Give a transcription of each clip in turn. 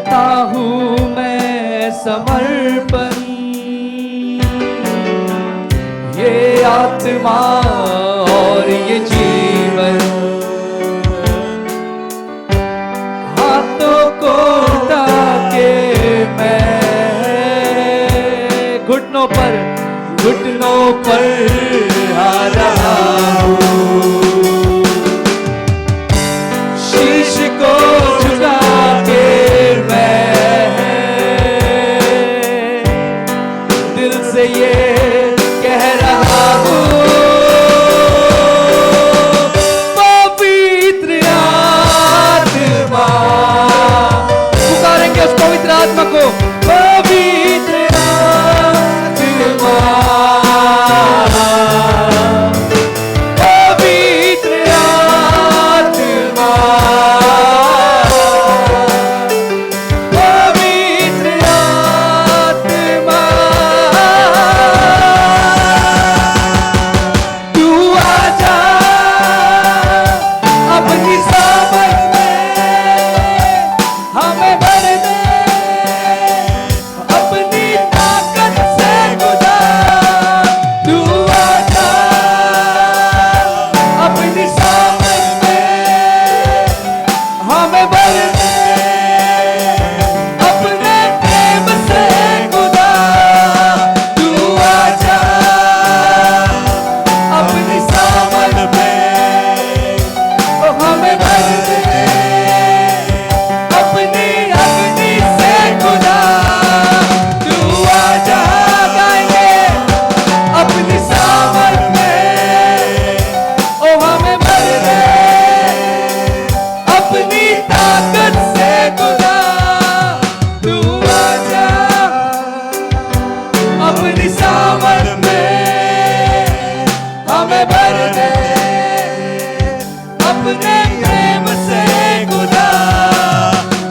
करता हूँ मैं समर्पण, ये आत्मा और ये जीवन हाथों को उठा के मैं घुटनों पर आ रहा हूँ। शीश को झुका के मैं दिल से ये कह रहा हूँ, पवित्र आत्मा। पुकारेंगे उस पवित्र आत्मा को, पवित्र आत्मा, पवित्र आत्मा, पवित्र आत्मा, तू आजा अपनी समझ में हमें भर दे, अपनी ताकत से खुदा। तू आजा अपनी समझ में हमें भर दे, अपने प्रेम से खुदा। तू आजा अपनी समझ में हमें भर दे, अपनी अग्नि से खुदा। तू आजा, गाएंगे, अपनी समझ में ओ हमें भर दे, अपनी ताकत से खुदा। तू आजा अपनी समझ में हमें भर दे, अपने प्रेम से खुदा।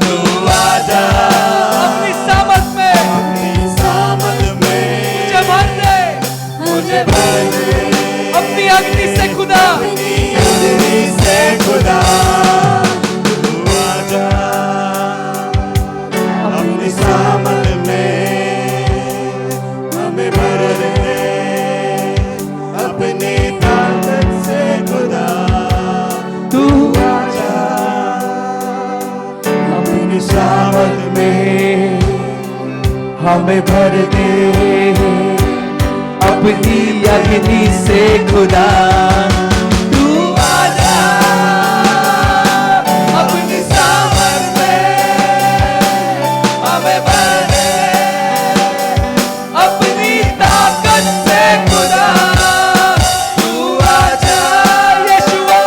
तू आजा अपनी समझ में मुझे भर दे, मुझे भर दे, अपनी अग्नि से खुदा, अग्नि से खुदा। तू आजा अपनी समझ में हमें भर दे, अपनी ताकत से खुदा। तू आजा अपनी समझ में हमें भर दे, अपनी अग्नि से खुदा। तू आजा अपनी समझ में हमें भर दे, अपनी ताकत से खुदा। तू आजा यीशुआ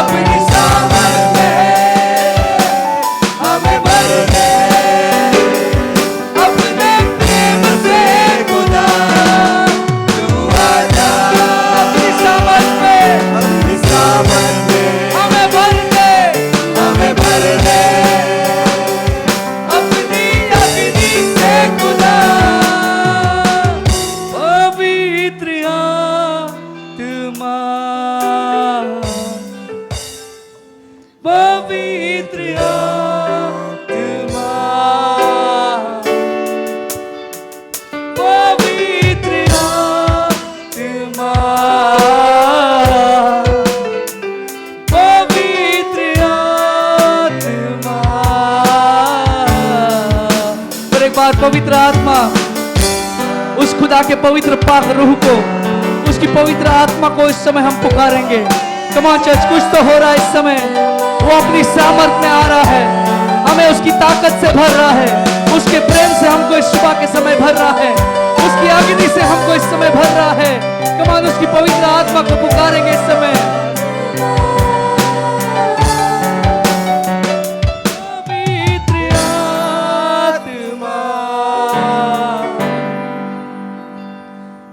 अपनी समझ में हमें भर दे, अपने प्रेम से खुदा। तू आजा अपनी समझ में हमें भर दे, हमें भर दे, अपनी अग्नि से खुदा। पवित्र आत्मा, पवित्र आत्मा, पवित्र आत्मा, पवित्र आत्मा। और एक बार पवित्र आत्मा, उस खुदा के पवित्र पाक रूह को, उसकी पवित्र आत्मा को इस समय हम पुकारेंगे। कम ऑन चर्च, कुछ तो हो रहा है इस समय। वो अपनी सामर्थ में आ रहा है, हमें उसकी ताकत से भर रहा है, उसके प्रेम से हमको इस सुबह के समय भर रहा है, उसकी अग्नि से हमको इस समय भर रहा है। कम ऑन, उसकी पवित्र आत्मा को पुकारेंगे इस समय। पवित्र आत्मा,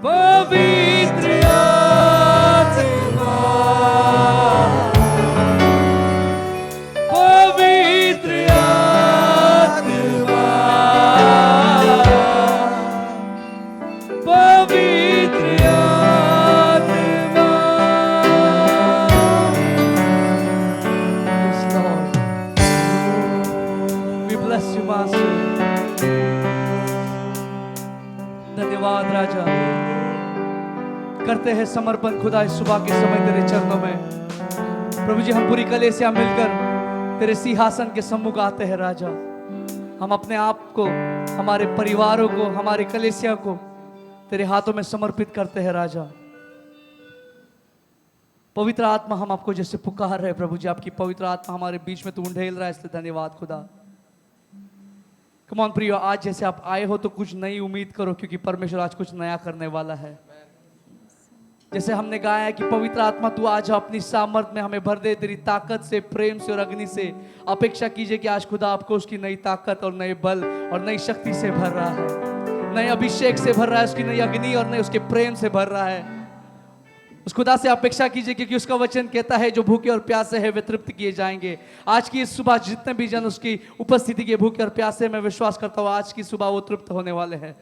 पवित्र आत्मा, पवित्र आत्मा, पवित्र आत्मा, करते हैं समर्पण खुदा इस सुबह के समय तेरे चरणों में। प्रभु जी हम पूरी कलीसिया मिलकर तेरे सिंहासन के सम्मुख आते हैं राजा। हम अपने आप को, हमारे परिवारों को, हमारी कलीसिया को तेरे हाथों में समर्पित करते हैं राजा। पवित्र आत्मा हम आपको जैसे पुकार रहे प्रभु जी, आपकी पवित्र आत्मा हमारे बीच में तू ढेल रहा है, इसलिए धन्यवाद खुदा। कम ऑन प्रियो, आज जैसे आप आए हो तो कुछ नई उम्मीद करो, क्योंकि परमेश्वर आज कुछ नया करने वाला है। जैसे हमने गाया है कि पवित्र आत्मा तू आज अपनी सामर्थ में हमें भर दे, तेरी ताकत से, प्रेम से और अग्नि से। अपेक्षा कीजिए कि आज खुदा आपको उसकी नई ताकत और नए बल और नई शक्ति से भर रहा है, नए अभिषेक से भर रहा है, उसकी नई अग्नि और नए उसके प्रेम से भर रहा है। उस खुदा से अपेक्षा कीजिए, क्योंकि उसका वचन कहता है जो भूखे और प्यासे हैं वे तृप्त किए जाएंगे। आज की इस सुबह जितने भी जन उसकी उपस्थिति के भूखे और प्यासे, मैं विश्वास करता हूँ आज की सुबह वो तृप्त होने वाले हैं।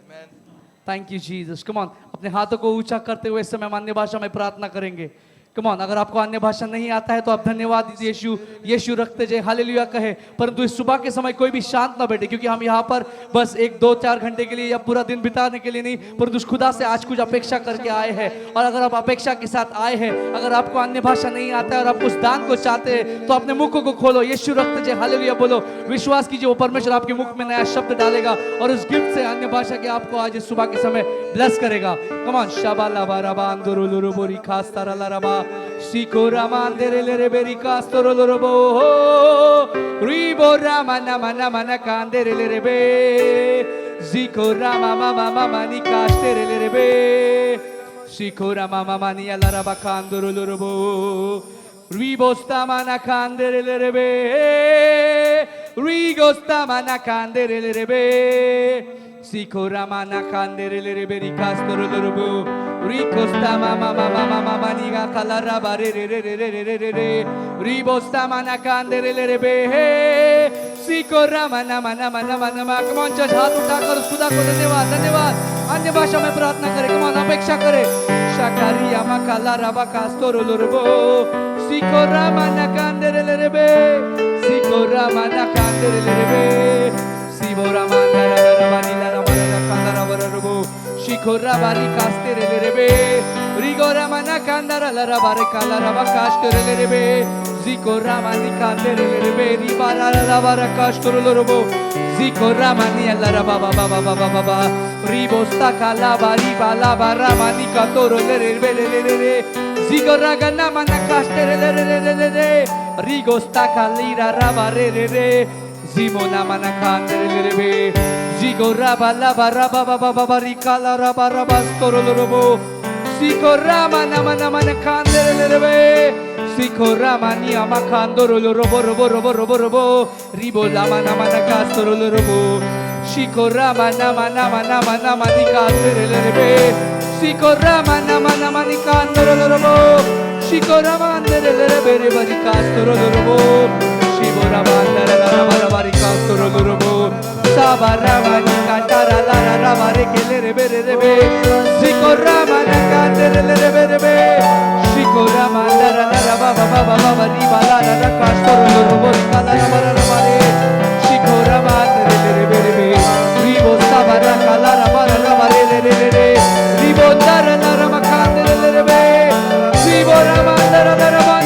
Thank you Jesus. Come on, अपने हाथों को ऊंचा करते हुए इस समय हम अन्य भाषा में प्रार्थना करेंगे। कम ऑन, अगर आपको अन्य भाषा नहीं आता है तो आप धन्यवाद यीशु यीशु रखते जाए, हालेलुया कहे। परंतु इस सुबह के समय कोई भी शांत ना बैठे, क्योंकि हम यहाँ पर बस 1-2-4 घंटे के लिए या पूरा दिन बिताने के लिए नहीं, परंतु उस खुदा से आज कुछ अपेक्षा करके आए हैं। और अगर आप अपेक्षा के साथ आए हैं, अगर आपको अन्य भाषा नहीं आता है और आप उस दान को चाहते हैं, तो अपने मुखों को खोलो, यीशु रखते जाए, हालेलुया बोलो, विश्वास कीजिए वो परमेश्वर आपके मुख में नया शब्द डालेगा और उस गिफ्ट से अन्य भाषा के आपको आज इस सुबह के समय ब्लेस करेगा। कम ऑन, शाबाला बाराबा अंदुरुलुरु बोरी खास्तारा लाराबा सीको रामांदेरे लेरे बेरी कास्तरो लोरबो रिबो रामाना मना मना कांदेरे लेरे बे सीको रामा मामा मामा नी कास्तेरे लेरे बे सीको रामा मामा नी अलाराबा कांदरो लोरबो रिबोस्ता मना कांदेरे लेरे बे रिगोस्ता मना कांदेरे लेरे बे सीको रामाना कांदेरे लेरे berry कास्तरो लोरबो Ricosta mama mama mama maniga kalara bare re re re re re re re ribosta mana kandere le re be sikora mana mana mana mana ma। Come on church, हाथ उठाकर उस खुदा को धन्यवाद धन्यवाद अन्य भाषा में प्रार्थना करें। Come on, अपेक्षा करें। शकारिया मा कालारा बा कास्तरो लोरबो sikora mana kandere le re be sikora mana kandere le re be sibora mana ra mani la mana kandara barabo शिखोरा बारी कास्तेरे ले रे बे रिगोरा मना कांदारा लरा बारे कालारा बा कास्तेरे ले रे बे जिकोरा मनी कांदेरे ले रे बे रिबारा लरा बारा कास्तेरे ले रे बो जिकोरा मनी लरा बाबा बाबा बाबा बाबा रिबोस्ता काला बारी बाला बारा मनी कातोरो ले रे बे ले रे रे जिकोरा गन्ना मना कास्तेरे ले रे रे रे रे रिगोस्ता कालीरा रा बारे रे रे जिमोना मना कांदेरे ले रे बे Zigora bala bara baba baba barikala raba raba storo lorobo Sikora mana mana mana kandere lerebe Sikora mani ama kandoro lorobo robo robo robo robo Ribo la mana mana kastoro lorobo Sikora mana mana mana mana mani kandere lerebe Sikora mana mana mani kandoro lorobo Sikora mandere lerebe rebari kastoro lorobo Shibora mandara raba raba kastoro lorobo Sabaramani kantara la la la mare kele rebe rebe Sikorama na kantere rebe rebe Sikorama la la la ba ba ba ba ba ba ni ba la la la kastoro robo kala la mara la mare Sikorama rebe rebe Ribo sabara kala la mara la mare rebe rebe Ribo dara la la ma kantere rebe Sikorama la la la ba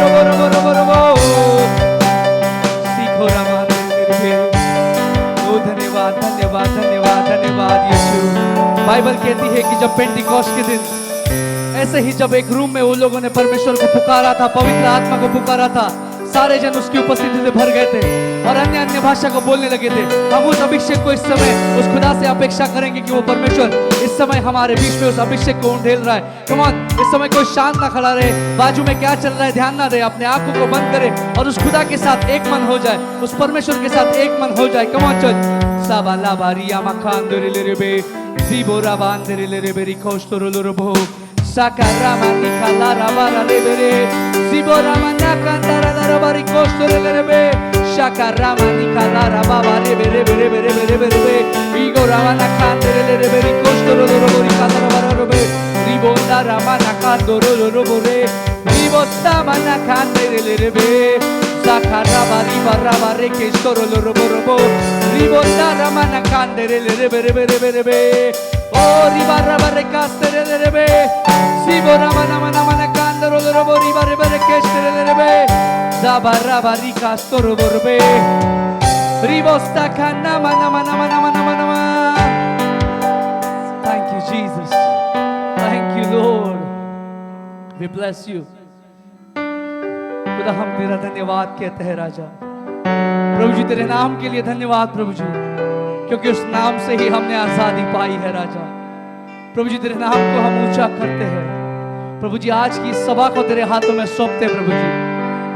robo robo robo robo Sikorama धन्यवाद धन्यवाद धन्यवाद धन्यवाद यीशु। Bible कहती है कि जब Pentecost के दिन ऐसे ही जब एक रूम में वो लोगों ने परमेश्वर को पुकारा था, पवित्र आत्मा को पुकारा था, सारे जन उसकी उपस्थिति से भर गए थे और अन्य अन्य भाषा को बोलने लगे थे। हम उस अभिषेक को इस समय उस खुदा से अपेक्षा करेंगे कि वो परमेश्वर इस समय हमारे बीच में उस अभिषेक को ढेल रहा है। कम ऑन, इस समय कोई शांत ना खड़ा रहे, बाजू में क्या चल रहा है ध्यान ना दे, अपने आंखों को बंद करे और उस खुदा के साथ एक मन हो जाए, उस परमेश्वर के साथ एक मन हो जाए। कम ऑन चर्च, साबाला बारिया मखांदरे लेरेबे जीबोरा बांदरे लेरेबे रिकोस्टरो लोरबो साकारामा निकाला राबारा लेबेरे जीबोरा मना कांदारा राबा रिकोस्टरो लेरेबे शाकारामा निकाला राबाबा लेबेरे बेरे बेरे बेरे बेरे इगोरा मना कांदरे लेरेबे रिकोस्टरो लोरबो रिकाला राबा रोबे रिबोंदा रामाना कांदरो लोरबो रे रिबोस्ता मना कांदरे लेरेबे साकाराबा रिबाराबा रेकेस्टरो लोरबो रोबो Ribonda ramana kandere le rebe rebe rebe rebe ओ रिबा रबा रे कास्tere रे बे सिबो रामा नामा नामा ना कांदरो रो बो रिबा रे बे केस्tere रे बे जाबा रबा री कास्तरो बोरबे रिबोस्ता खाना नामा नामा नामा नामा नामा नामा। Thank you Jesus, thank you Lord, we bless you। खुदा हम तेरा धन्यवाद कहते हैं राजा। प्रभु जी तेरे नाम के लिए धन्यवाद प्रभु जी, क्योंकि उस नाम से ही हमने आजादी पाई है राजा। प्रभु जी तेरे नाम को हम ऊंचा करते हैं प्रभु जी। आज की सभा को तेरे हाथों में सौंपते हैं प्रभु जी।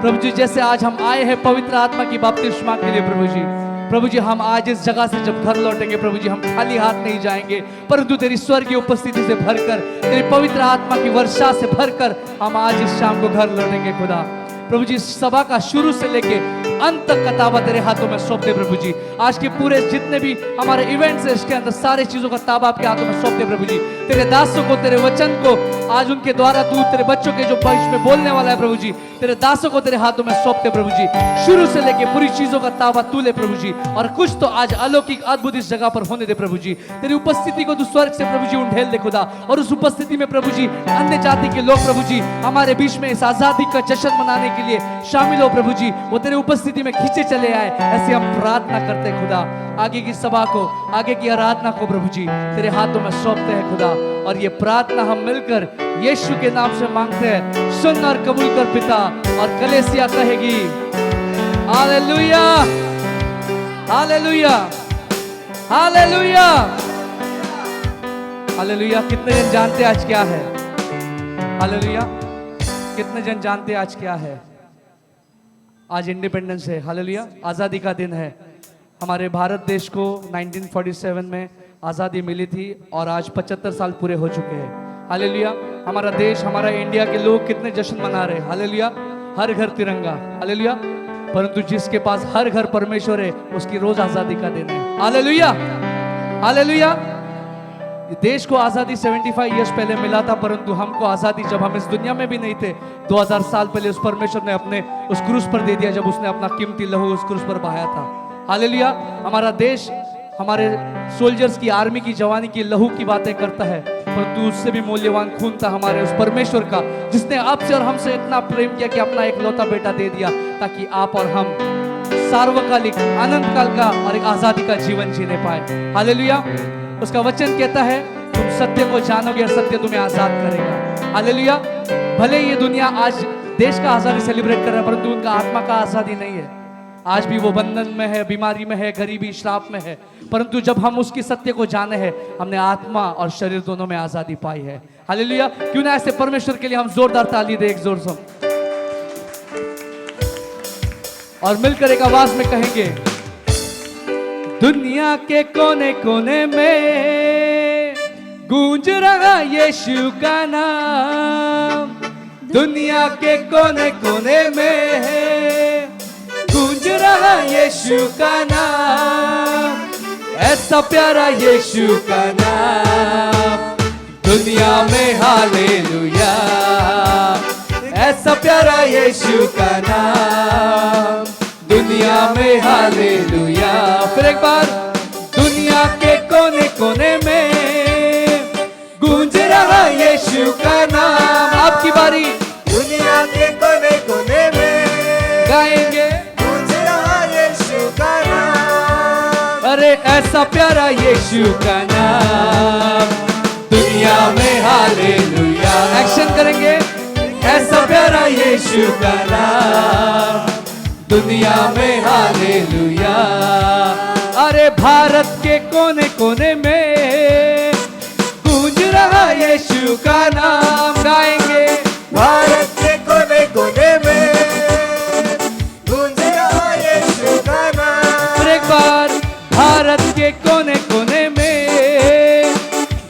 प्रभु जी जैसे आज हम आए हैं पवित्र आत्मा की बपतिस्मा के लिए प्रभु जी, प्रभु जी हम आज इस जगह से जब घर लौटेंगे प्रभु जी, हम खाली हाथ नहीं जाएंगे, परंतु तेरी स्वर्गीय उपस्थिति से भरकर, तेरी पवित्र आत्मा की वर्षा से भरकर हम आज इस शाम को घर लौटेंगे खुदा। प्रभु जी सभा का शुरू से लेके अंत तक का ताबा तेरे हाथों में सौंप दे प्रभु जी। आज के पूरे जितने भी हमारे इवेंट्स है इसके अंदर सारे चीजों का ताबा आपके हाथों में सौंप दे प्रभु जी। तेरे दासों को, तेरे वचन को आज उनके द्वारा तू तेरे बच्चों के जो भविष्य में बोलने वाला है प्रभु जी, तेरे दासों को तेरे हाथों में सौंप दे प्रभु जी। शुरू से लेके पूरी चीजों का ताबा तू ले प्रभु जी, और कुछ तो आज अलौकिक अद्भुत इस जगह पर होने दे प्रभु जी। तेरी उपस्थिति को तू स्वर्ग से प्रभु जी उंडेल दे खुदा, और उस उपस्थिति में प्रभु जी अन्य जाति के लोग प्रभु जी हमारे बीच में इस आजादी का जश्न मनाने के लिए शामिल हो प्रभु जी, वो तेरे उपस्थिति में खींचे चले आए, ऐसे हम प्रार्थना करते हैं खुदा। आगे की सभा को, आगे की आराधना को प्रभु जी तेरे हाथों में सौंपते हैं खुदा, और ये प्रार्थना हम मिलकर यीशु के नाम से मांगते हैं। सुन और कबूल कर पिता, और कलीसिया कहेगी हालेलुया हालेलुया हालेलुया हालेलुया। कितने जन जानते आज क्या है? हालेलुया। कितने जन जानते आज क्या है? आज इंडिपेंडेंस है, हालेलुया, आज़ादी का दिन है। हमारे भारत देश को 1947 में आज़ादी मिली थी और आज 75 साल पूरे हो चुके हैं, हालेलुया। हमारा देश, हमारा इंडिया के लोग कितने जश्न मना रहे हैं, हालेलुया। हर घर तिरंगा, हालेलुया। परंतु जिसके पास हर घर परमेश्वर है उसकी रोज आज़ादी का दिन है, हालेलुया हालेलुया। देश को आज़ादी 75 ईयर्स पहले मिला था, परंतु हमको आज़ादी जब हम इस दुनिया में भी नहीं थे 2000 साल पहले उस परमेश्वर ने अपने उस क्रूस पर दे दिया, जब उसने अपना कीमती लहू उस क्रूस पर बहाया था, हालेलुया। हमारा देश हमारे सोल्जर्स की, आर्मी की जवानी की लहू की बातें करता है, परंतु उससे भी मूल्यवान खून था हमारे उस परमेश्वर का, जिसने आपसे और हमसे इतना प्रेम किया कि अपना एक लौता बेटा दे दिया, ताकि आप और हम सार्वकालिक अनंत काल का और एक आज़ादी का जीवन जीने पाए, हालेलुया। उसका वचन कहता है तुम सत्य को जानोगे और सत्य तुम्हें आजाद करेगा, हालेलुया। भले ये दुनिया आज देश का आजादी सेलिब्रेट कर रहा है, परंतु उनका आत्मा का आजादी नहीं है। आज भी वो बंधन में है, बीमारी में है, गरीबी, श्राप में है, परंतु जब हम उसकी सत्य को जाने हैं, हमने आत्मा और शरीर दोनों में आजादी पाई है, हालेलुया। क्यों ना ऐसे परमेश्वर के लिए हम जोरदार ताली दे, एक जोर से, और मिलकर एक आवाज में कहेंगे, दुनिया के कोने कोने में गूंज रहा यीशु का नाम, दुनिया के कोने कोने में गूंज रहा यीशु का नाम, ऐसा प्यारा यीशु का नाम दुनिया में, हालेलुया। ऐसा प्यारा यीशु का नाम दुनिया में, हालेलुया। फिर एक बार, दुनिया के कोने कोने में गूंज रहा यीशु का नाम। आपकी बारी, दुनिया के कोने कोने में गाएंगे, गूंज रहा यीशु का नाम। अरे ऐसा प्यारा यीशु का नाम दुनिया में, हालेलुया। एक्शन करेंगे, ऐसा प्यारा यीशु का नाम दुनिया में, हालेलुया। अरे भारत के कोने कोने में गूंज रहा यीशु का नाम, गाएंगे, भारत के कोने कोने में गूंज रहा यीशु का नाम। फिर एक बार, भारत के कोने कोने में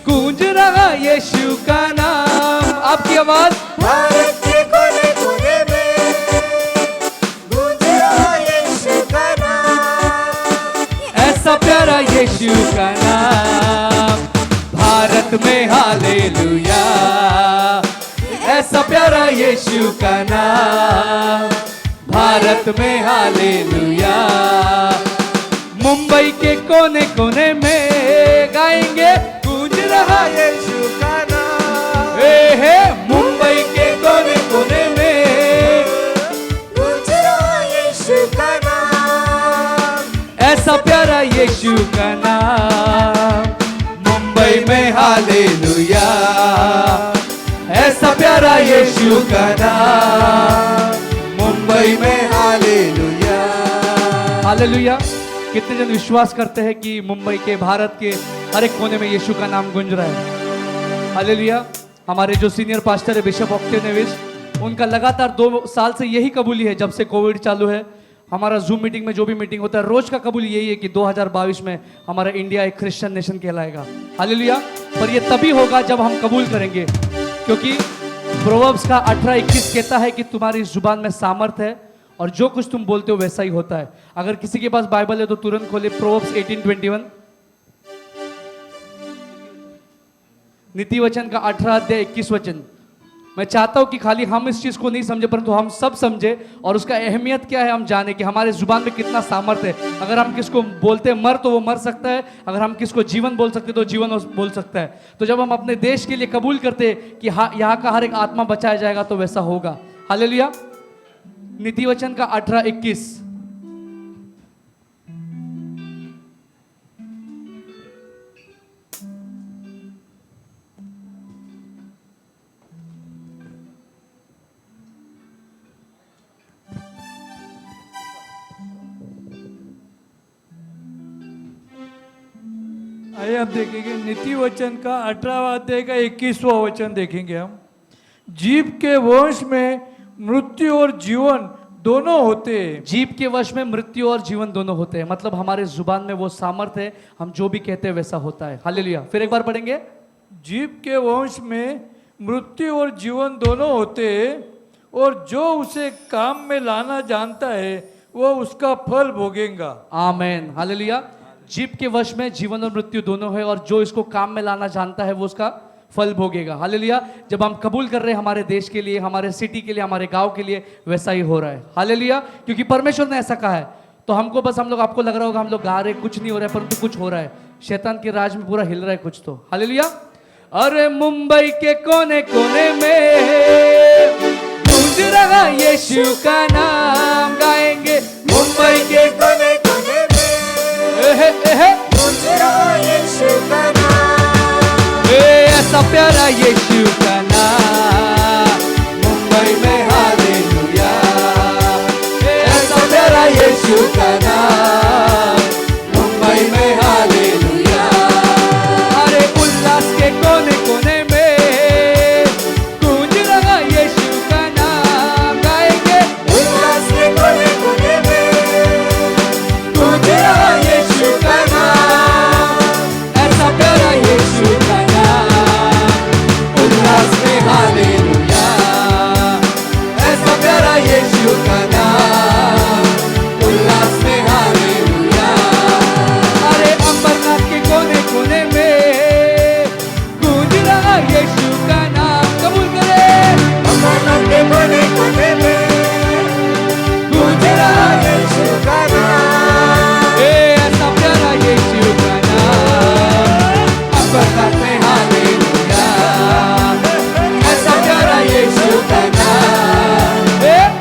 गूंज रहा यीशु का नाम। आपकी आवाज, भारत के कोने कोने में गूंज रहा यीशु का नाम। ऐसा प्यारा यीशु का नाम भारत में, हालेलुया। ऐसा प्यारा यीशु का नाम भारत में, हालेलुया। मुंबई के कोने कोने में गाएंगे, गूंज रहा हे मुंबई के कोने कोने में गूंज रहा यीशु का नाम, ऐसा प्यारा यीशु का नाम, मुंबई में हालेलुया, ऐसा प्यारा यीशु का नाम, मुंबई में हालेलुया। हालेलुया। कितने जन विश्वास करते हैं कि मुंबई के, भारत के हर एक कोने में यीशु का नाम गूंज रहा है? हालेलुया। हमारे जो सीनियर पास्टर है बिशप ऑक्टेव नेविस, उनका लगातार 2 साल से यही कबूली है, जब से कोविड चालू है, हमारा जूम मीटिंग में जो भी मीटिंग होता है, रोज का कबूल यही है कि 2022 में हमारा इंडिया एक क्रिश्चियन नेशन कहलाएगा। हालेलुया। पर ये तभी होगा जब हम कबूल करेंगे, क्योंकि प्रोवर्ब्स का 18:21 कहता है कि तुम्हारी जुबान में सामर्थ है और जो कुछ तुम बोलते हो वैसा ही होता है। अगर किसी के पास बाइबल है तो तुरंत खोले प्रोवर्ब्स 18:21, नीति वचन का 18 अध्याय 21 वचन। मैं चाहता हूं कि खाली हम इस चीज को नहीं समझे, परंतु हम सब समझे और उसका अहमियत क्या है हम जाने कि हमारे जुबान में कितना सामर्थ्य है। अगर हम किसको बोलते मर तो वो मर सकता है, अगर हम किसको जीवन बोल सकते तो जीवन बोल सकता है। तो जब हम अपने देश के लिए कबूल करते कि यहाँ का हर एक आत्मा बचाया जाएगा तो वैसा होगा। हालेलुया। नीति वचन का 18:21। आइए हम देखेंगे नीति वचन का 18वां अध्याय का 21वां वचन देखेंगे हम। जीव के वंश में मृत्यु और जीवन दोनों होते हैं। जीव के वश में मृत्यु और जीवन दोनों होते हैं, मतलब हमारे जुबान में वो सामर्थ्य है, हम जो भी कहते हैं वैसा होता है। हालेलुया। फिर एक बार पढ़ेंगे। जीव के वंश में मृत्यु और जीवन दोनों होते हैं, और जो उसे काम में लाना जानता है वो उसका फल भोगेगा। आमेन। हालेलुया। जीव के वश में जीवन और मृत्यु दोनों है, और जो इसको काम में लाना जानता है वो उसका फल भोगेगा। हालेलुया। जब हम कबूल कर रहे हैं हमारे देश के लिए, हमारे सिटी के लिए, हमारे गांव के लिए, वैसा ही हो रहा है। हालेलुया। क्योंकि परमेश्वर ने ऐसा कहा है। तो हमको बस आपको लग रहा होगा हम लोग गा रहे कुछ नहीं हो रहा है, परंतु कुछ हो रहा है। शैतान के राज में पूरा हिल रहा है कुछ तो। हालेलुया। अरे मुंबई के कोने कोने में गूंज रहा यीशु का नाम, गाएंगे मुंबई के कोने कोने में गूंज रहा यीशु का नाम, ऐसा प्यारा यीशु का नाम, मुंबई में हालेलुया, ऐसा प्यारा यीशु का नाम, मुंबई में हालेलुया। अरे उल्लास के कोने कोने में गूंज रहा यीशु का नाम, गाएंगे उल्लास के कोने कोने में गूंज रहा यीशु का नाम, ऐसा प्यारा यीशु का नाम, उल्लास में हालेलुया, ऐसा प्यारा यीशु का नाम, उल्लास में हालेलुया। अरे अंबरनाथ के कोने कोने में गूंज रहा यीशु का नाम, कबूल करें। अमरनाथ के कोने कोने में गूंज रहा यीशु का नाम, ऐसा प्यारा यीशु का नाम, अंबरनाथ में हालेलुया, ऐसा प्यारा यीशु का नाम,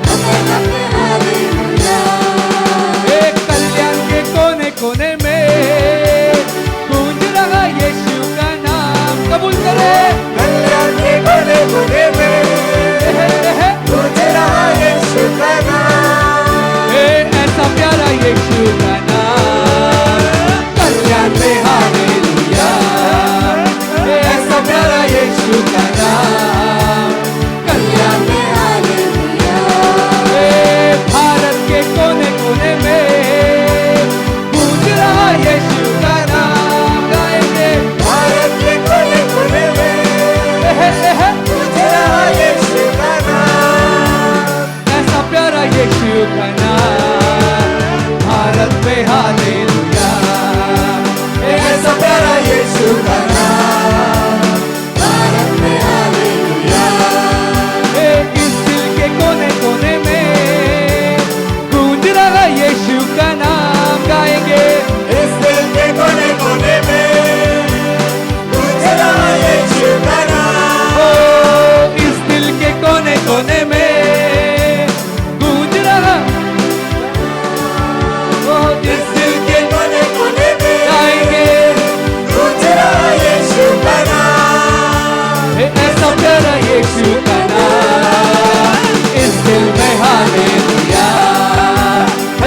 अमरनाथ में हालेलुया। कल्याण के कोने कोने में गूंज रहा यीशु का नाम, कबूल करें। कल्याण के कोने कोने में गूंज रहा यीशु का नाम, ऐसा प्यारा यीशु का नाम, कल्याण में हालेलुया, ऐसा प्यारा यीशु का नाम, कल्याण में हालेलुया। भारत के कोने कोने में गूंज रहा यीशु का नाम, गाएंगे भारत के कोने कोने में गूंज रहा यीशु का नाम, ऐसा प्यारा यीशु का नाम, भारत में हालेलुया, ऐसा प्यारा यीशु का नाम, भारत में हालेलुया। इस दिल के कोने कोने में गूंज रहा यीशु का नाम, गाएंगे इस दिल के कोने कोने में गूंज रहा यीशु का नाम, कोने में गूंज रहा, ओ इस दिल के कोने कोने में गाएंगे गूंज रहा यीशु का नाम। ऐसा प्यारा यीशु का नाम इस दिल में हालेलुया,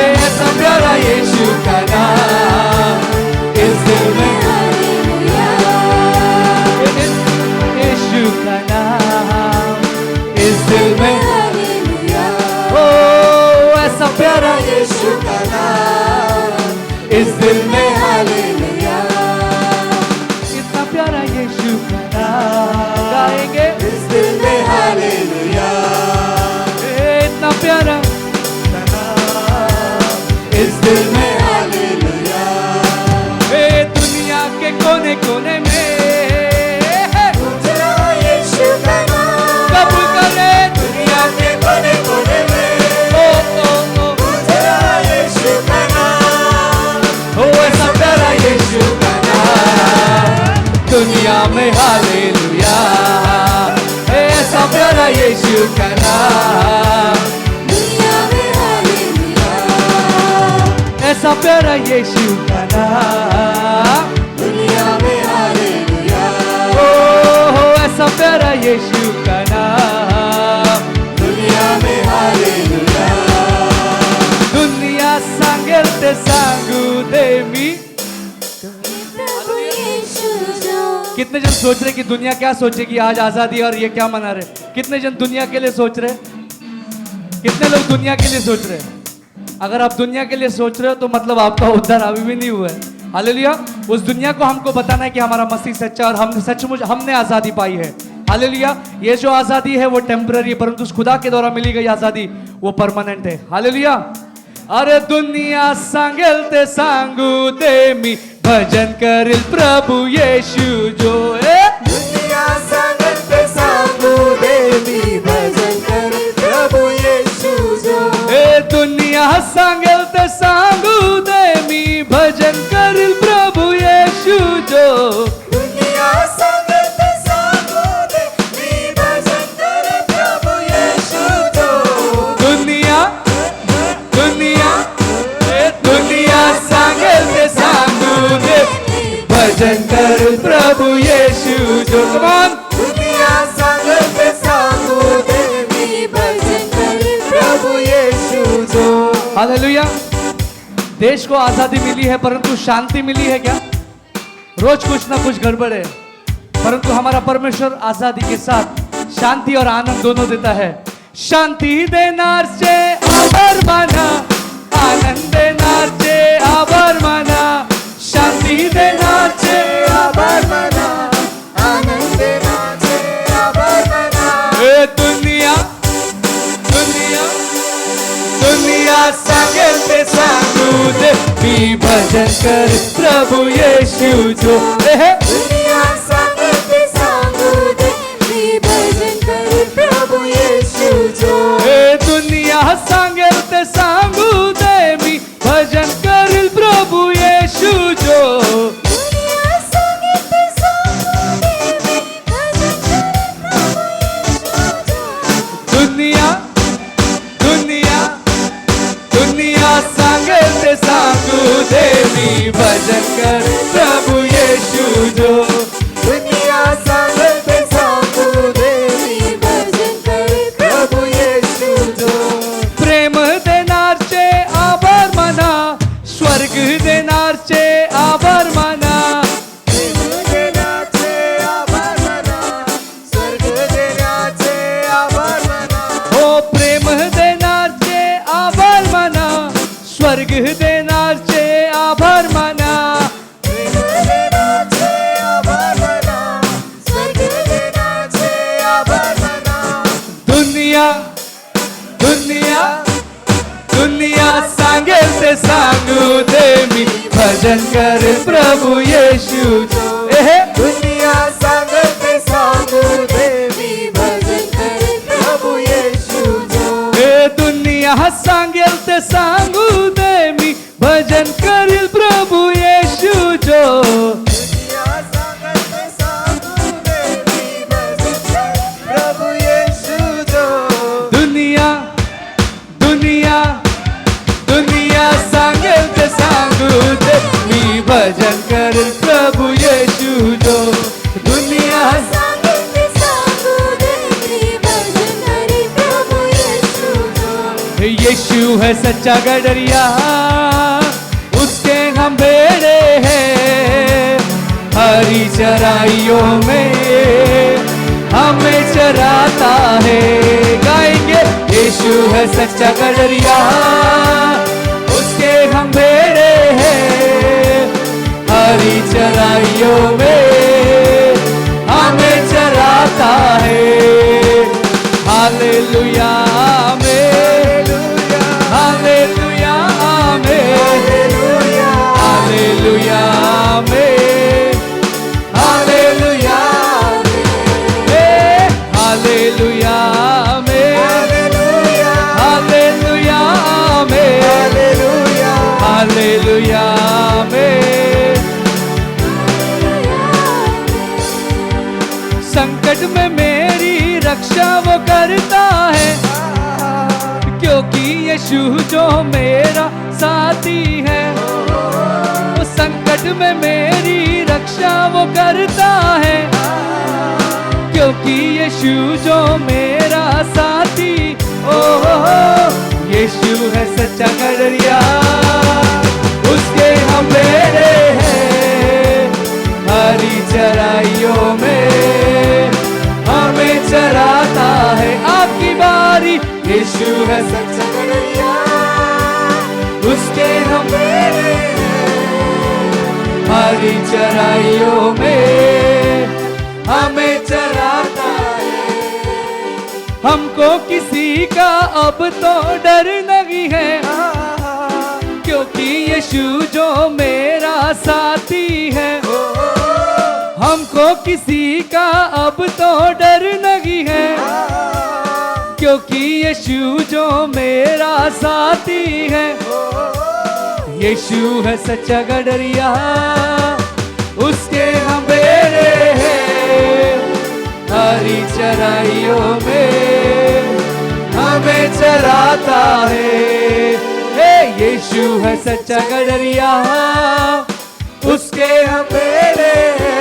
ऐसा प्यारा यीशु का नाम इस दिल में हालेलुया, यीशु का नाम इस दिल में, हालेलुया, ओ ऐसा प्यारा यीशु का नाम इस दिल में, हालेलुया, इतना प्यारा यीशु का नाम गाएंगे इस दिल में हालेलुया, इतना प्यारा इस दिल में, हालेलुया, दुनिया के कोने कोने में गूंज रहा यीशु का नाम। कबूल करे दुनिया के कोने कोने में ओ गूंज रहा यीशु का नाम। ओ ऐसा प्यारा यीशु का नाम दुनिया में हालेलुया, ऐसा प्यारा यीशु का नाम, दुनिया में हालेलुया, ऐसा प्यारा यीशु का नाम, दुनिया में हालेलुया, ओ ऐसा प्यारा यीशु का नाम, दुनिया में हालेलुया, दुनिया सांगेल ते सांगू दे मी। प्रभु यीशु जो कितने जन सोच रहे कि दुनिया क्या सोचेगी आज आजादी और ये क्या मना रहे, कितने जन दुनिया के लिए सोच रहे, कितने लोग दुनिया के लिए सोच रहे हैं? अगर आप दुनिया के लिए सोच रहे हो तो मतलब आपका उद्धार अभी भी नहीं हुआ है। हालेलुया, उस दुनिया को हमको बताना है कि हमारा मसीह सच्चा और हमने सचमुच हमने आजादी पाई है। हालेलुया, ये जो आजादी है वो टेम्पररी है, परंतु उस खुदा के द्वारा मिली गई आजादी वो परमानेंट है। हालेलुया, अरे दुनिया सांगेल ते सांगू दे मी भजन करिल प्रभु येशू जो दुनिया सांगत सांगू देवी भजन कर प्रभु यीशु जो दुनिया सांगेल ते सांगू दे मी भजन करिल प्रभु येशू जो दुनिया सांगत सांगू देवी भजन कर प्रभु यीशु जो दुनिया दुनिया दुनिया सांगेल ते सांगू दे भजन करिल प्रभु येशू जो। कमान दुनिया सांगत सांगू देवी भजन कर प्रभु यीशु जो हालेलुया, देश को आजादी मिली है परंतु शांति मिली है क्या? रोज कुछ ना कुछ गड़बड़ है, परंतु हमारा परमेश्वर आजादी के साथ शांति और आनंद दोनों देता है। शांती देनार से आभार माना, आनंद देनार से आभार माना, शांती देनार से आभार मना आनंद नाचे आभार मना ए दुनिया दुनिया दुनिया सांगेल ते सांगू दे मी भजन कर प्रभु येशू जो दुनिया सांगत सांगू देवी भजन कर प्रभु यीशु जो ए दुनिया सांगेल ते सांगू दे मी भजन करिल प्रभु येशू जो दुनिया सांगत सांगू देवी भजन कर प्रभु यीशु जो दुनिया दुनिया दुनिया सांगेल ते सांगू दे मी भजन कर प्रभु येशू जो दुनिया सांगत सांगू देवी भजन कर प्रभु यीशु जो प्रेम देनारचे आभार माना, स्वर्ग देनारचे आभार माना, प्रेम देण्याचे आभार मना स्वर्ग देण्याचे आभार मना हो प्रेम देनारचे आभार माना, स्वर्ग देनारचे आभार माना, प्रेम देण्याचे आभार मना स्वर्ग देण्याचे आभार मना दुनिया दुनिया दुनिया सांगेल ते सांगू दे मी भजन कर प्रभु येशू जो दुनिया सांगत सांगू देवी भजन कर प्रभु यीशु जो ए दुनिया सांगेल ते सांगू दे मी भजन करिल प्रभु येशू जो दुनिया सांगत सांगू देवी भजन कर प्रभु यीशु जो यीशु है सच्चा गडरिया, उसके हम भेड़े हैं, हरी चराइयों में हमें चराता है। गाएंगे यीशु है सच्चा गडरिया, उसके हम भेड़े हैं, हरी चराइयों में हमें चराता है। Hallelujah amen, hallelujah amen, hallelujah amen, hallelujah amen, hallelujah amen, hallelujah amen, hallelujah आमेन। संकट में मेरी रक्षा वो करता है, क्योंकि यीशु जो मेरा साथी है। वो संकट में मेरी रक्षा वो करता है, क्योंकि यीशु जो मेरा साथी। ओ यीशु है सच्चा गडरिया, उसके हम भेड़े हैं, हरी चराइयों में हमें चराता है। आपकी बारी यीशु है सच्चा गडरिया, उसके हम भेड़े हैं, हरी चराइयों में हमें चराता है। हमको किसी का अब तो डर नहीं है, क्योंकि यीशु जो मेरा साथी है। हमको किसी का अब तो डर नहीं है, क्योंकि यीशु जो मेरा साथी है। यीशु है सच्चा गडरिया, उसके हम भेड़े हैं, हरी चराइयों में हमें चराता है। हे यीशु है सच्चा गडरिया, उसके हम भेड़े हैं,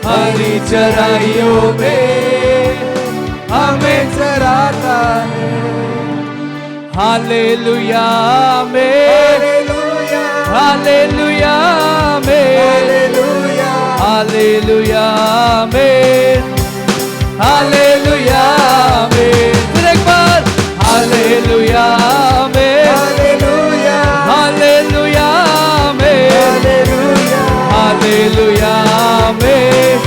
हरी चराइयों में हमें चराता है। Hallelujah amen, hallelujah amen, hallelujah amen, hallelujah amen. फिर एक बार hallelujah amen, hallelujah amen, hallelujah amen,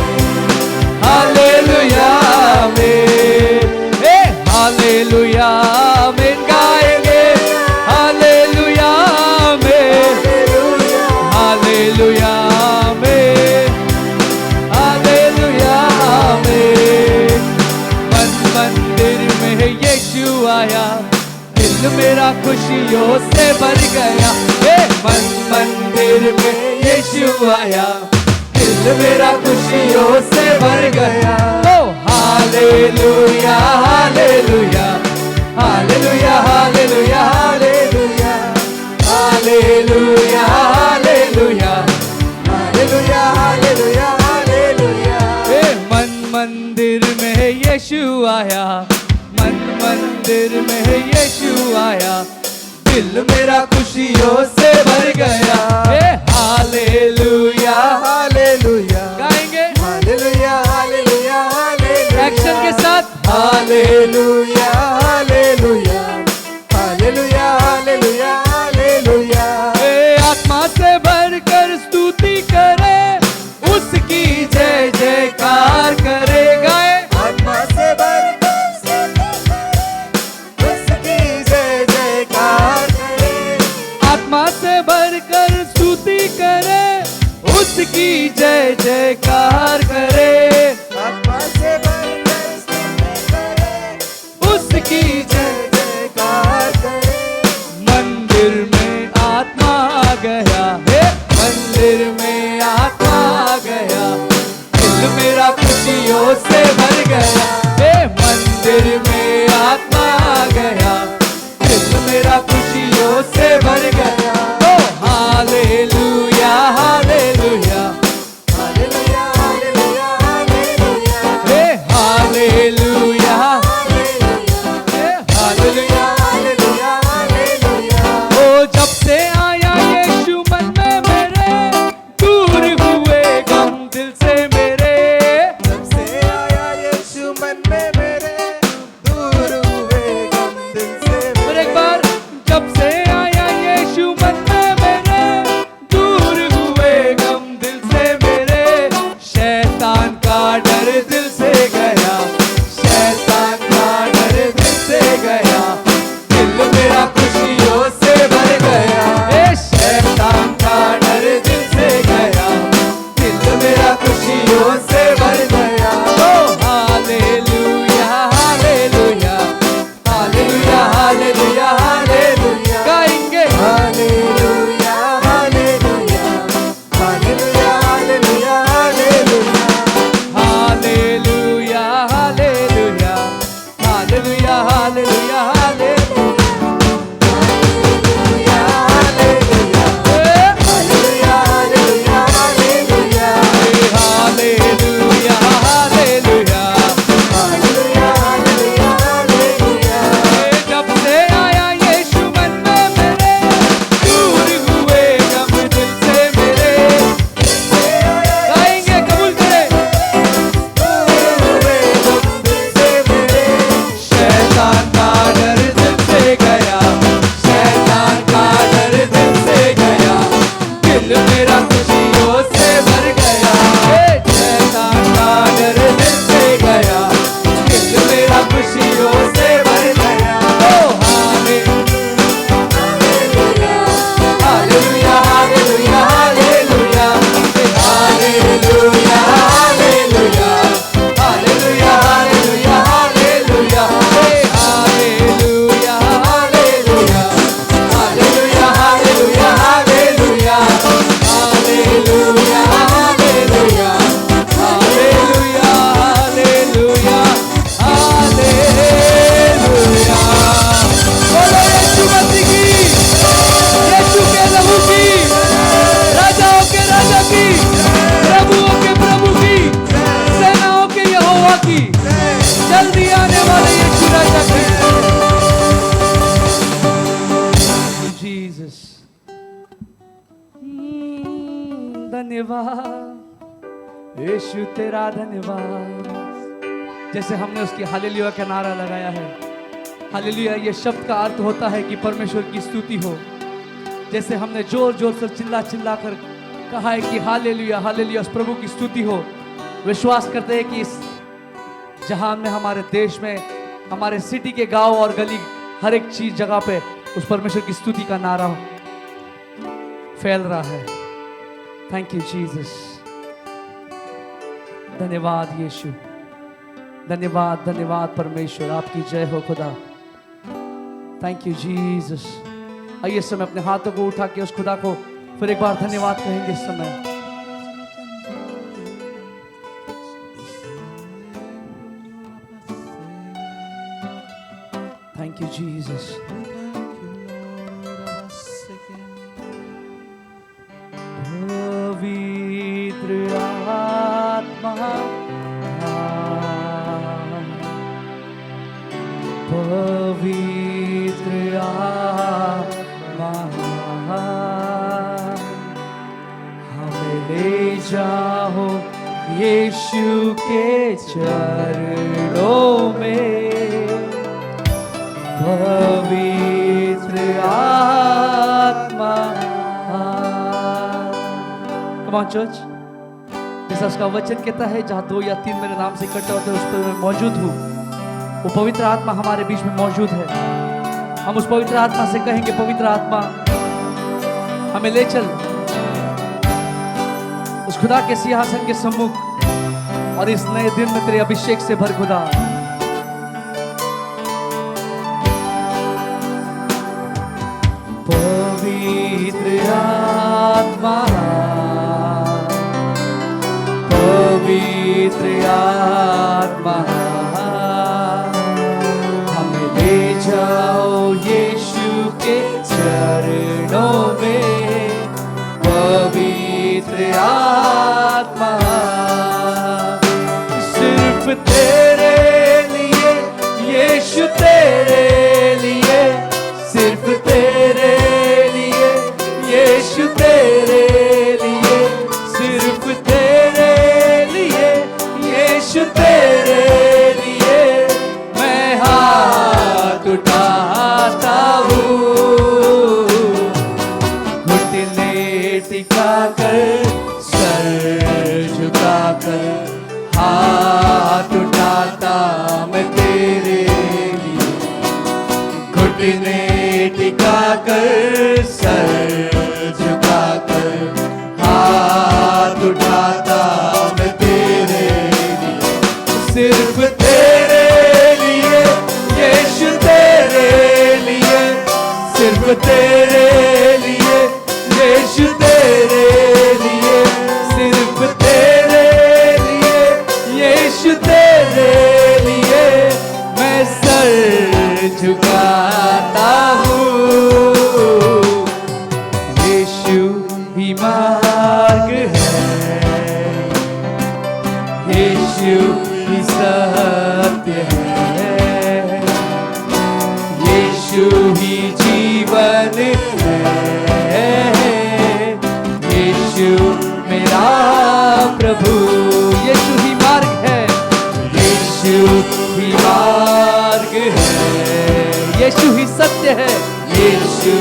hallelujah amen. हे हालेलुया आमेन गाएंगे, hallelujah amen, hallelujah amen, hallelujah amen. मन मंदिर में यीशु आया, दिल मेरा खुशियों से भर गया। हे मन मंदिर में यीशु आया, दिल मेरा खुशियों से भर गया। ओ hallelujah hallelujah hallelujah hallelujah hallelujah hallelujah hallelujah hallelujah hallelujah hallelujah. हे मन मंदिर में यीशु आया, मन मंदिर में यीशु आया, दिल मेरा खुशियों से भर गया। हे हालेलुया हालेलुया गाएंगे, हालेलुया हालेलुया हालेलुया एक्शन के साथ। Hallelujah hallelujah hallelujah hallelujah hallelujah. आत्मा से भरकर स्तुति करे, उसकी जय जयकार करे। गाए आत्मा से भरकर उसकी जय जयकार करे, आत्मा से भरकर स्तुति करे, उसकी जय जयकार करे, आत्मा से भरकर स्तुति करे, उसकी जय। जयकार करे। मंदिर में आत्मा आ गया है, मंदिर में आत्मा आ गया, दिल मेरा खुशियों से भर गया। हे मंदिर में आत्मा आ गया, दिल मेरा खुशियों से भर गया। ओ hallelujah hallelujah hallelujah hallelujah hallelujah हे हालेलुया हे हालेलुया हालेलुया हालेलुया हालेलुया जल्दी आने वाले यीशु राजा की जीसस। धन्यवाद यीशु तेरा धन्यवाद। जैसे हमने उसकी हालेलुया का नारा लगाया है, हालेलुया ये शब्द का अर्थ होता है कि परमेश्वर की स्तुति हो। जैसे हमने जोर जोर से चिल्ला चिल्ला कर कहा है कि हालेलुया हालेलुया, उस प्रभु की स्तुति हो। विश्वास करते हैं कि इस जहां में, हमारे देश में, हमारे सिटी के गांव और गली, हर एक चीज जगह पे उस परमेश्वर की स्तुति का नारा फैल रहा है। Thank you Jesus. धन्यवाद यीशु, धन्यवाद धन्यवाद परमेश्वर, आपकी जय हो खुदा। Thank you Jesus. आइए इस समय अपने हाथों को उठा के उस खुदा को फिर एक बार धन्यवाद कहेंगे इस समय। Thank you, Jesus. पवित्र आत्मा, पवित्र आत्मा, हमें ले जाओ यीशु के चरणों में। पवित्र आत्मा। Come on church, जैसा उसका वचन कहता है, जहाँ 2 या 3 मेरे नाम से इकट्ठे होते हैं उस पर मैं मौजूद हूँ। वो पवित्र आत्मा हमारे बीच में मौजूद है। हम उस पवित्र आत्मा से कहेंगे, पवित्र आत्मा हमें ले चल उस खुदा के सिंहासन के सम्मुख और इस नए दिन में तेरे अभिषेक से भर खुदा। पवित्र आत्मा, पवित्र आत्मा, हमें ले जाओ यीशु के चरणों में। पवित्र आत्मा, सिर्फ तेरे लिए यीशु, तेरे लिए, सिर्फ तेरे लिए यीशु, तेरे लिए, सिर्फ तेरे लिए यीशु, तेरे लिए मैं हाथ उठाता हूँ। घुटने टिका कर, सर झुका कर, हाथ उठाता मैं तेरे लिए। घुटने टिका कर, सर झुका कर, हाथ उठाता मैं तेरे लिए। सिर्फ तेरे लिए यीशु, तेरे लिए, सिर्फ तेरे लिए यीशु, तेरे लिए, सिर्फ तेरे लिए यीशु, तेरे लिए मैं सर यीशु ही सत्य है, यीशु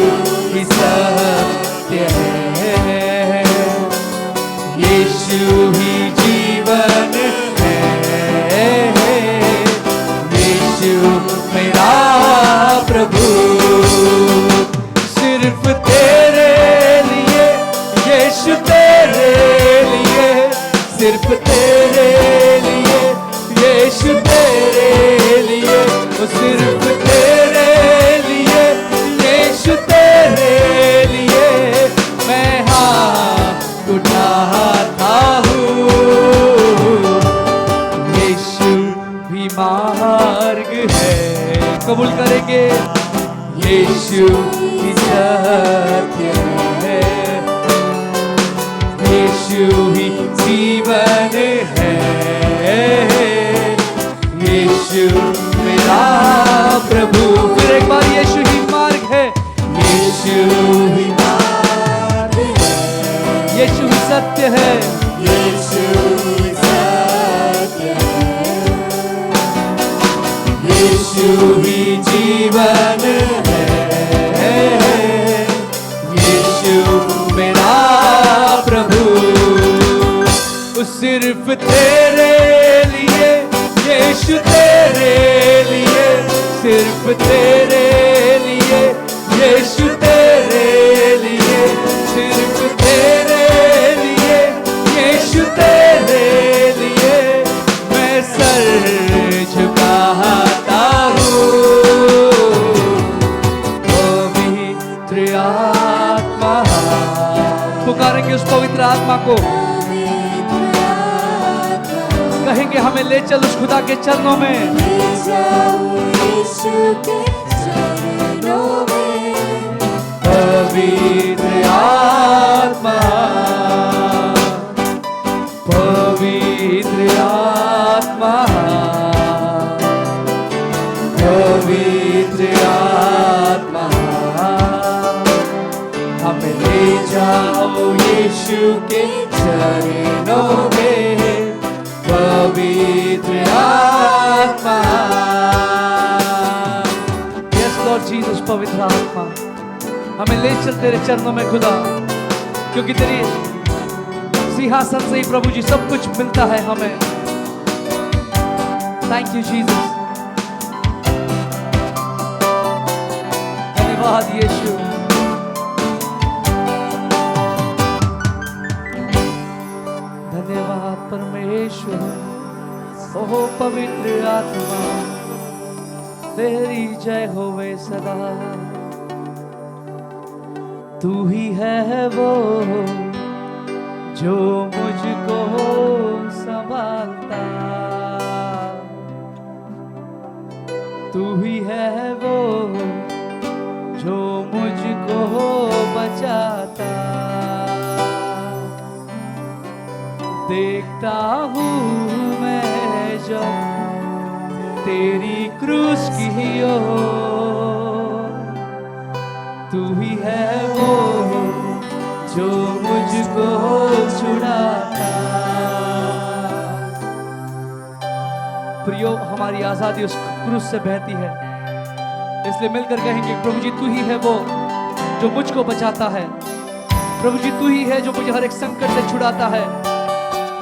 ही सत्य है, यीशु ही जीवन है, यीशु मेरा प्रभु। सिर्फ तेरे लिए यीशु, तेरे लिए, सिर्फ तेरे लिए यीशु, तेरे लिए, वो सिर्फ तेरे लिए यीशु, तेरे लिए मैं हाथ उठाता हूँ। यीशु भी मार्ग है, कबूल करेंगे, यीशु ही सत्य है, यीशु ही जीवन है, यीशु मेरा प्रभु। फिर एक बार, यीशु ही मार्ग है, यीशु ही मार्ग है, यीशु ही सत्य है, यीशु ही सत्य है, यीशु ही जीवन है, यीशु मेरा प्रभु। सिर्फ तेरे लिए यीशु, तेरे लिए, सिर्फ तेरे लिए यीशु, तेरे लिए, सिर्फ तेरे लिए यीशु, तेरे लिए मैं सर झुकाता हूँ। पवित्र आत्मा, पुकारेंगे उस पवित्र आत्मा को, कहेंगे हमें ले चल उस खुदा के चरणों में। पवित्र आत्मा, पवित्र आत्मा, पवित्र आत्मा, हमें ले जाओ यीशु के चरणों में। पवित्र आत्मा, यस लॉर्ड जीसस, पवित्र आत्मा हमें ले चल तेरे चरणों में खुदा, क्योंकि तेरी सिंहासन से ही प्रभु जी सब कुछ मिलता है हमें। थैंक यू जीसस, धन्यवाद यीशु। धन्यवाद परमेश्वर, ओह पवित्र आत्मा, तेरी जय होवे सदा। तू ही है वो जो मुझको संभालता, तू ही है वो जो मुझको बचाता। देखता हूँ मैं जब तेरी क्रूस की ओर, तू ही है वो जो मुझको छुड़ाता। प्रियो, हमारी आजादी उस क्रूस से बहती है, इसलिए मिलकर कहेंगे प्रभु जी तू ही है वो जो मुझको बचाता है। प्रभु जी तू ही है जो मुझे हर एक संकट से छुड़ाता है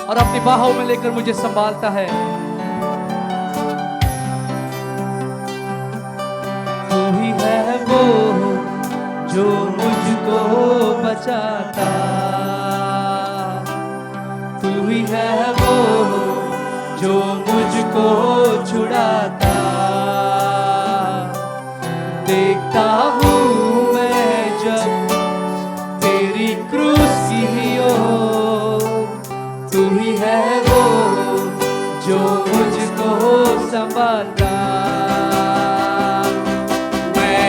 और अपनी बाहों में लेकर मुझे संभालता है। तू ही है वो जो मुझको बचाता, तू ही है वो जो मुझको छुड़ाता। देखता हूँ मैं जब तेरी क्रूस की ओर, तू ही है वो जो मुझको संभालता। मैं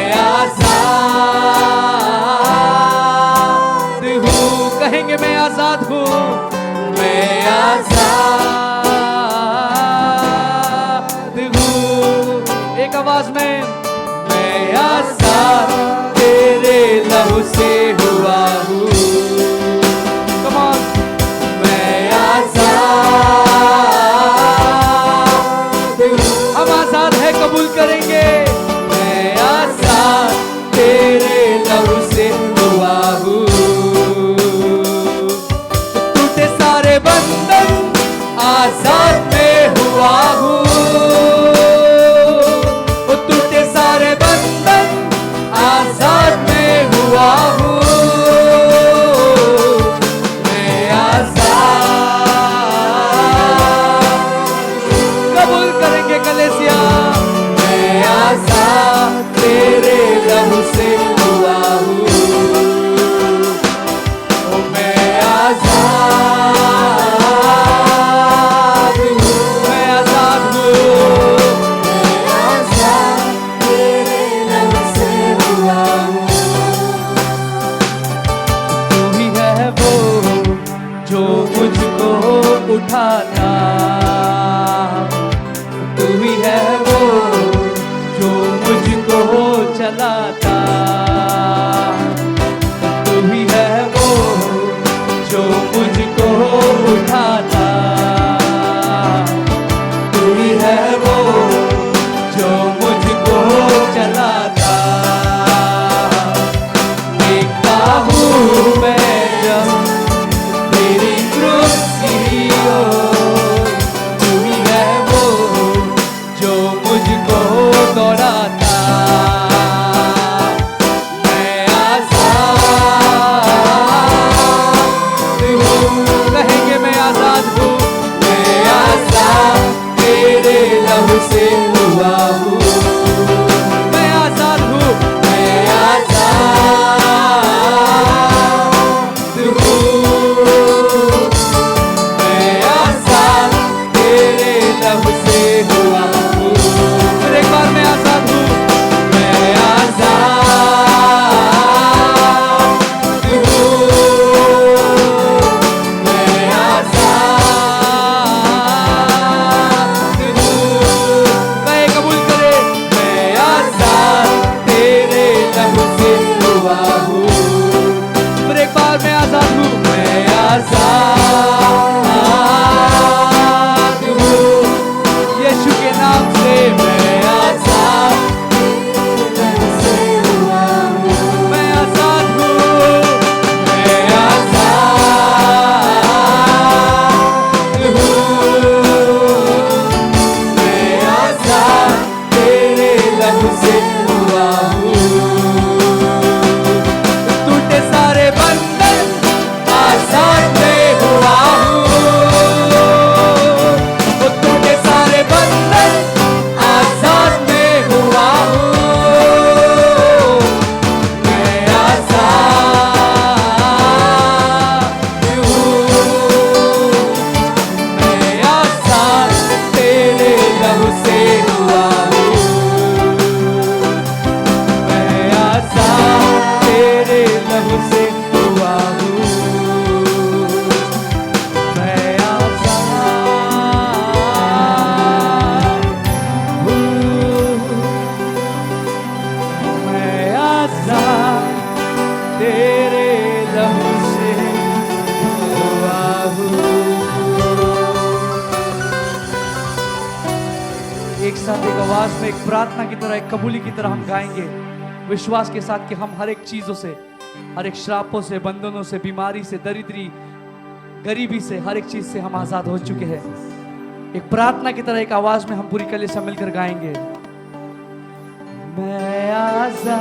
आजाद हूँ, कहेंगे मैं आजाद हूँ, मैं आजाद हूँ, एक आवाज में, मैं आजाद तेरे लहू से हुआ हूँ। कम ऑन, मैं आजाद हूँ, हम आजाद है, कबूल करेंगे। मैं आजाद चलाता। तू ही है वो जो मुझको उठाता, तू ही है वो जो मुझको चलाता। देखता हूँ मैं जब तेरी कुर्सी ओर, तू ही है वो जो मुझको दौड़ाता। मैं आजाद हूँ, कहेंगे मैं आजाद हूँ, मैं आजाद तेरे लहू से हुआ हूँ। मैं आजाद हूँ, मैं आजाद हूँ, मैं आजाद तेरे लहू से हुआ हूँ। फिर एक बार मैं आजाद हूँ, मैं आजाद हूँ, मैं आजाद हूँ। मैं कबूल करे, मैं आजाद तेरे लहू से हुआ हूँ। फिर एक बार मैं आजाद हूँ, मैं आजाद हूँ, यीशु के नाम से मैं आजाद, मैं आजाद हूँ, मैं आजाद हूँ, मैं आजाद तेरे लहू से हुआ हूँ। टूटे सारे बंधन आजाद में हुआ हूँ, वो टूटे सारे बंधन आजाद में हुआ हूँ। मैं आजाद हूँ, मैं आजाद तेरे लहू से हुआ हूँ। मैं आजाद तेरे लहू से हुआ हूँ। मैं आजाद हूँ, मैं आजाद तेरे लहू से हुआ हूँ। एक साथ एक आवाज में, एक प्रार्थना की तरह, एक कबूली की तरह हम गाएंगे विश्वास के साथ कि हम हर एक चीजों से, हर एक श्रापों से, बंधनों से, बीमारी से, दरिद्री, गरीबी से, हर एक चीज से हम आजाद हो चुके हैं। एक प्रार्थना की तरह एक आवाज में हम पूरी कलीसिया मिलकर गाएंगे। मैं आजाद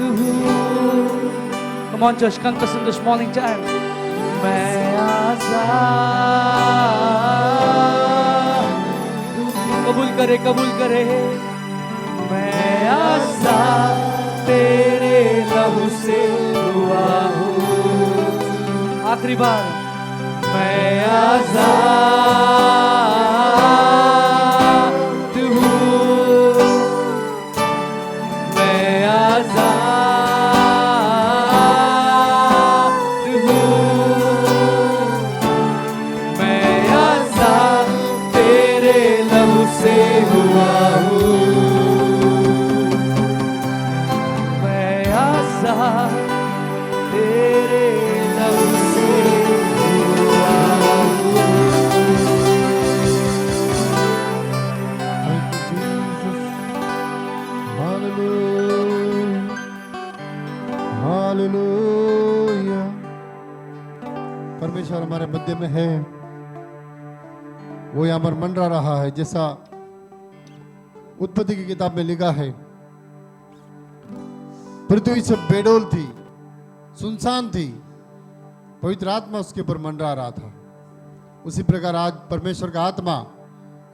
हूँ। Come on church, canta us in this morning time. मैं आजाद हूँ। कबूल करे, कबूल करे, मैं आजाद तेरे लहू से हुआ हूँ। आखिरी बार, मैं आजाद हूँ, मैं आजाद हूँ, मैं आजाद तेरे लहू से हुआ हूँ। मैं आजाद तेरे लहू से हुआ हूँ। हालेलुया। परमेश्वर हमारे मध्य में है, वो यहाँ पर मंडरा रहा है। जैसा उत्पत्ति की किताब में लिखा है, पृथ्वी से बेडोल थी, सुनसान थी, पवित्र आत्मा उसके ऊपर मंडरा रहा था। उसी प्रकार आज परमेश्वर का आत्मा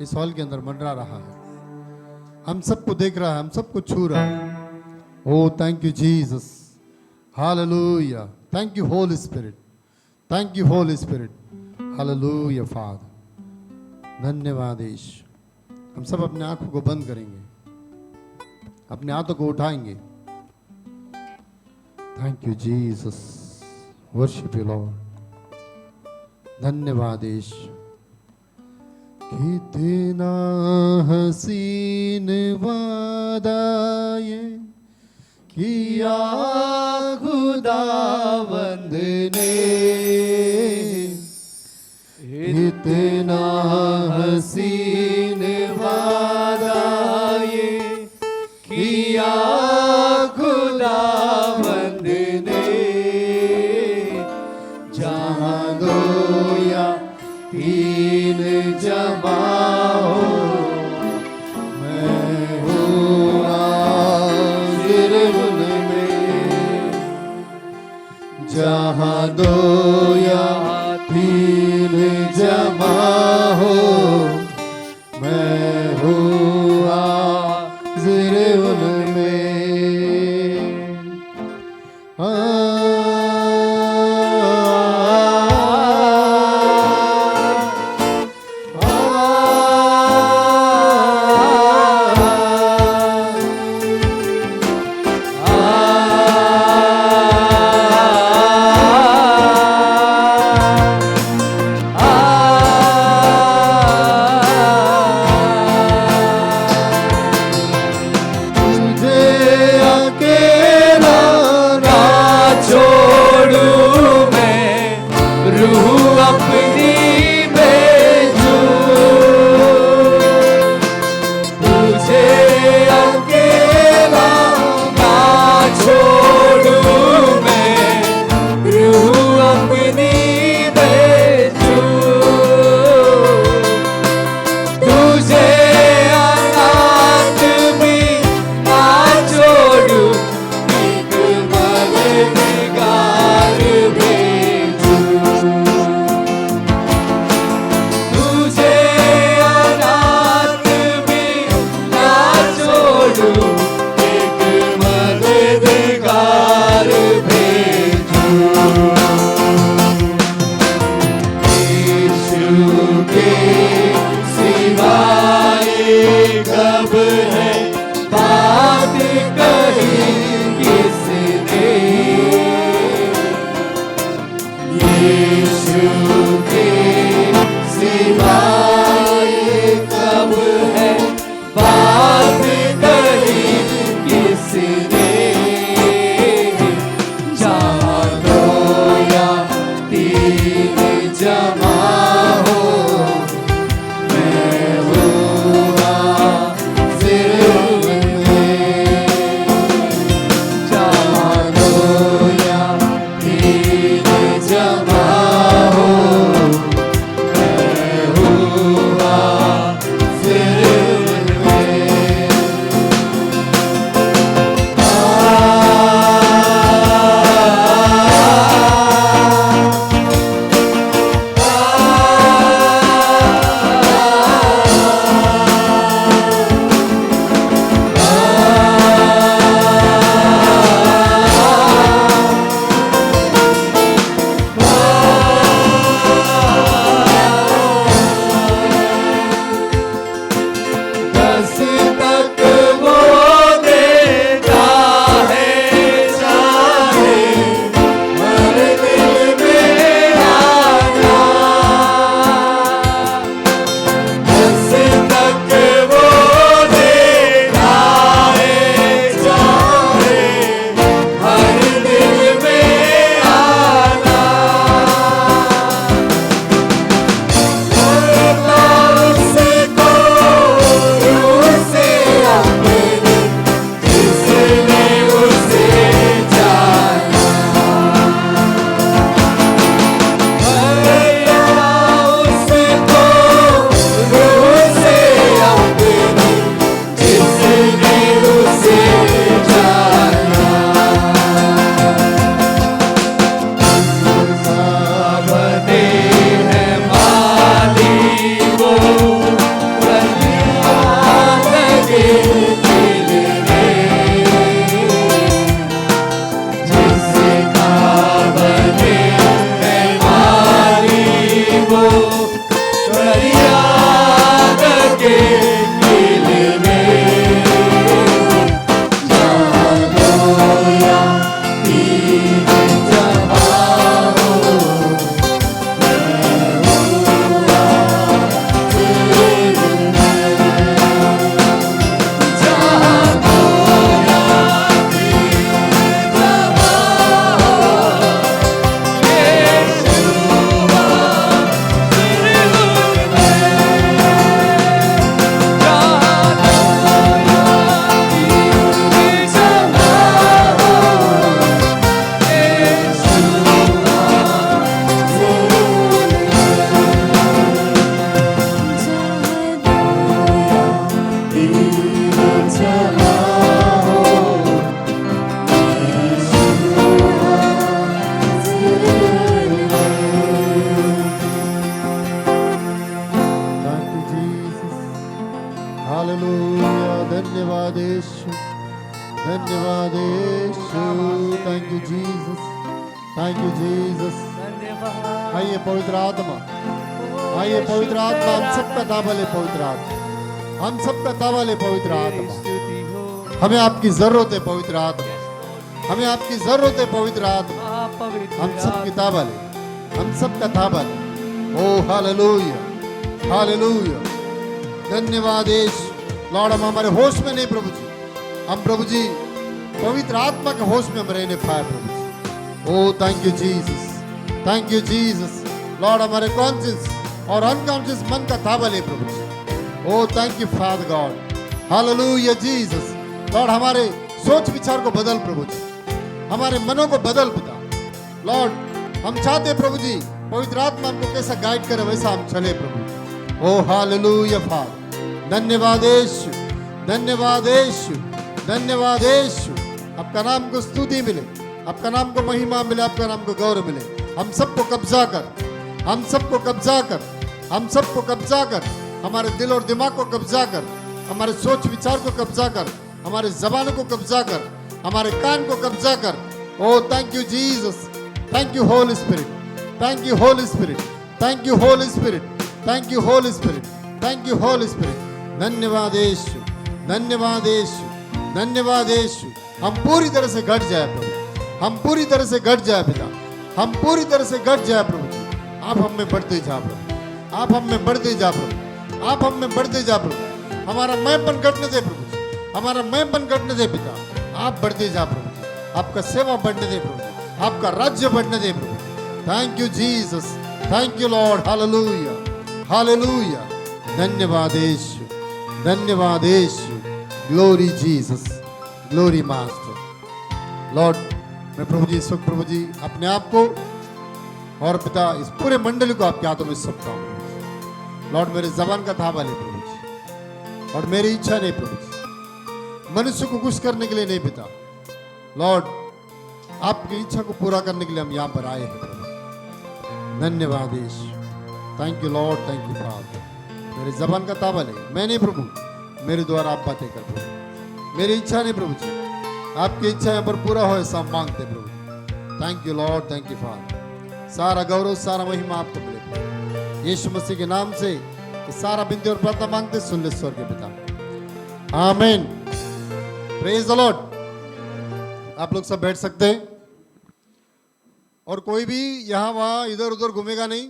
इस हॉल के अंदर मंडरा रहा है, हम सबको देख रहा है, हम सबको छू रहा है। ओ thank you Jesus, hallelujah. Thank you holy spirit, thank you holy spirit, hallelujah father. धन्यवाद यीशु। हम सब अपने आंखों को बंद करेंगे, अपने हाथों को उठाएंगे। Thank you Jesus, worship you Lord. धन्यवाद यीशु। कितना हसीन वादा ये किया खुदावंद ने, इतना हसीन वादा ये किया खुदावंद ने, जहाँ दो या तीन जमा हो मैं हूँ हाजिर उनमें, जहाँ दो या तीन जमा हो मैं हूँ हाजिर उनमें। से धन्यवाद यीशु, धन्यवाद Yeshu. Thank you Jesus, thank you Jesus. धन्यवाद। आइए पवित्र आत्मा, आइए पवित्र आत्मा, हम सबका दावा ले पवित्र आत्मा, हम सबका दावा ले पवित्र आत्मा। स्तुति हो हमें आपकी जरूरत है पवित्र आत्मा, हमें आपकी जरूरत है पवित्र आत्मा। आप पवित्र हम सब की दावा ले, हम सबका दावा ले। ओ हालेलुया, हालेलुया। धन्यवाद यीशु। लॉर्ड, हम हमारे होश में नहीं प्रभु जी, हम प्रभु जी पवित्र आत्मा के होश में हम रहने पाए प्रभु जी। ओ thank you Jesus, thank you Jesus. Lord, हमारे कॉन्शियस और अनकॉन्शियस मन का ताबा ले प्रभु जी। ओ thank you father god, hallelujah Jesus. Lord, हमारे सोच विचार को बदल प्रभु जी, हमारे मनों को बदल पिता। लॉर्ड, हम चाहते प्रभु जी पवित्र आत्मा हमको कैसा गाइड करे वैसा हम चले प्रभु। ओ हालेलुया फादर। धन्यवाद यीशु, धन्यवाद यीशु, धन्यवाद यीशु। आपका नाम को स्तुति मिले, आपका नाम को महिमा मिले, आपका नाम को गौरव मिले। हम सबको कब्जा कर, हम सबको कब्जा कर, हम सबको कब्जा कर। हमारे दिल और दिमाग को कब्जा कर, हमारे सोच विचार को कब्जा कर, हमारे जबानों को कब्जा कर, हमारे कान को कब्जा कर। ओ thank you Jesus, thank you holy spirit, thank you holy spirit, thank you holy spirit, thank you holy spirit, thank you holy spirit. धन्यवाद यीशु, धन्यवाद यीशु, धन्यवाद यीशु। हम पूरी तरह से घट जाए प्रभु, हम पूरी तरह से घट जाए पिता, हम पूरी तरह से घट जाए प्रभु जी। आप हम में बढ़ते जा प्रभु, आप हम में बढ़ते जा प्रभु, आप हम में बढ़ते जा प्रभु। हमारा मैंपन घटने दे प्रभु जी, हमारा मैंपन घटने दे पिता। आप बढ़ते जा प्रभु जी, आपका सेवा बढ़ने दे प्रभु जी, आपका राज्य बढ़ने दे प्रभु। Thank you Jesus, thank you lord, hallelujah, hallelujah. धन्यवाद यीशु, धन्यवाद Yeshu. Glory Jesus, glory master. Lord, मैं प्रभु जी इस वक्त प्रभु जी अपने आप को और पिता इस पूरे मंडली को आपके हाथों में सौंपता हूँ। लॉर्ड, मेरे जबान का थावा ले प्रभु जी, और मेरी इच्छा नहीं प्रभु जी मनुष्य को खुश करने के लिए नहीं पिता। लॉर्ड, आपकी इच्छा को पूरा करने के लिए हम यहाँ पर आए हैं प्रभु। धन्यवाद Yeshu, thank you lord, thank you father. मेरे जबान का ताबा ले, मैं नहीं प्रभु, मेरे द्वारा आप बातें कर प्रभु। मेरी इच्छा नहीं प्रभु जी, आपकी इच्छा यहाँ पर पूरा हो ऐसा हम मांगते प्रभु। Thank you lord, thank you father. सारा गौरव, सारा महिमा आपको मिले यीशु मसीह के नाम से। ये सारा बिनती और प्रार्थना मांगते सुन ले स्वर्ग के पिता, आमीन। Praise the Lord. आप लोग सब बैठ सकते हैं और कोई भी यहाँ वहाँ इधर उधर घूमेगा नहीं।